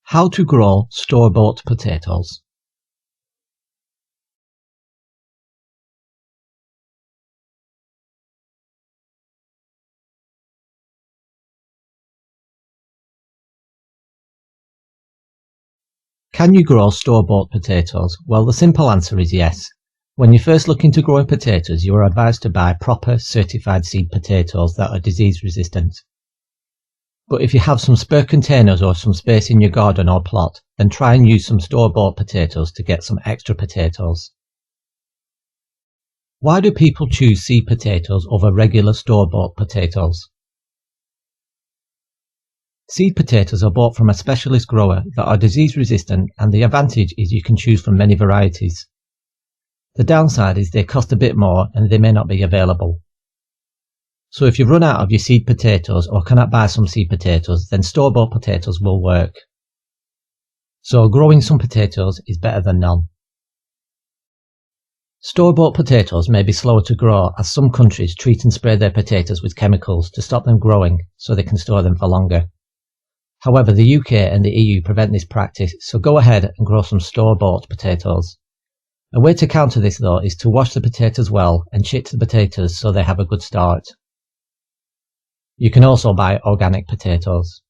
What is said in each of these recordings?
How to grow store-bought potatoes. Can you grow store-bought potatoes? Well, the simple answer is yes. When you're first looking to grow potatoes, you are advised to buy proper certified seed potatoes that are disease resistant. But if you have some spare containers or some space in your garden or plot, then try and use some store-bought potatoes to get some extra potatoes. Why do people choose seed potatoes over regular store-bought potatoes? Seed potatoes are bought from a specialist grower that are disease resistant, and the advantage is you can choose from many varieties. The downside is they cost a bit more and they may not be available. So if you've run out of your seed potatoes or cannot buy some seed potatoes, then store-bought potatoes will work. So growing some potatoes is better than none. Store-bought potatoes may be slower to grow, as some countries treat and spray their potatoes with chemicals to stop them growing so they can store them for longer. However, the UK and the EU prevent this practice, so go ahead and grow some store-bought potatoes. A way to counter this though is to wash the potatoes well and chit the potatoes so they have a good start. You can also buy organic potatoes.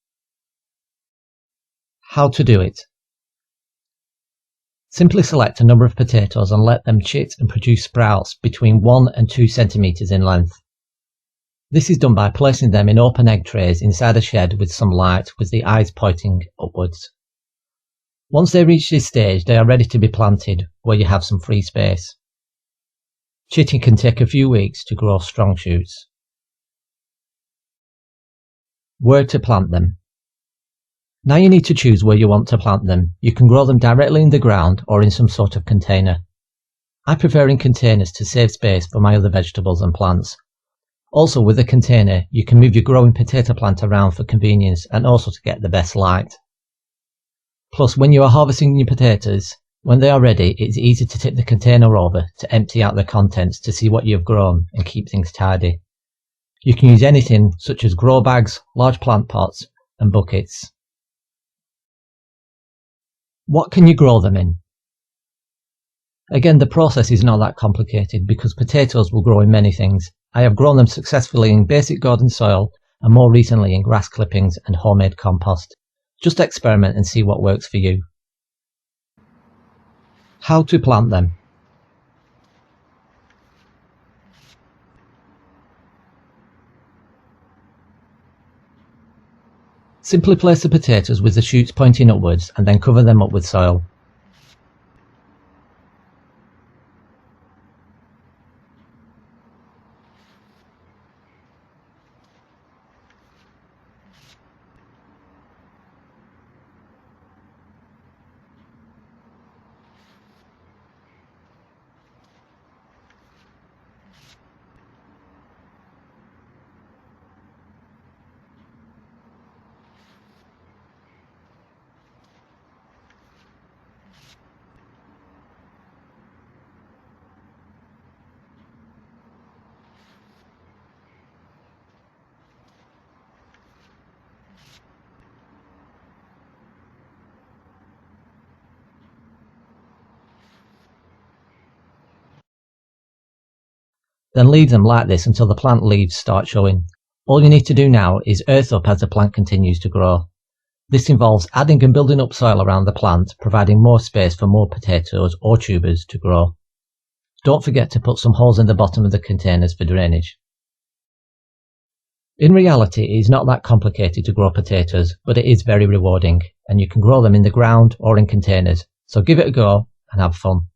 How to do it? Simply select a number of potatoes and let them chit and produce sprouts between 1 and 2 centimeters in length. This is done by placing them in open egg trays inside a shed with some light, with the eyes pointing upwards. Once they reach this stage, they are ready to be planted, where you have some free space. Chitting can take a few weeks to grow strong shoots. Where to plant them? Now you need to choose where you want to plant them. You can grow them directly in the ground or in some sort of container. I prefer in containers to save space for my other vegetables and plants. Also, with a container, you can move your growing potato plant around for convenience and also to get the best light. Plus, when you are harvesting your potatoes, when they are ready, it's easy to tip the container over to empty out the contents to see what you have grown and keep things tidy. You can use anything such as grow bags, large plant pots and buckets. What can you grow them in? Again, the process is not that complicated because potatoes will grow in many things. I have grown them successfully in basic garden soil and more recently in grass clippings and homemade compost. Just experiment and see what works for you. How to plant them? Simply place the potatoes with the shoots pointing upwards and then cover them up with soil. Then leave them like this until the plant leaves start showing. All you need to do now is earth up as the plant continues to grow. This involves adding and building up soil around the plant, providing more space for more potatoes or tubers to grow. Don't forget to put some holes in the bottom of the containers for drainage. In reality, it is not that complicated to grow potatoes, but it is very rewarding, and you can grow them in the ground or in containers, so give it a go and have fun.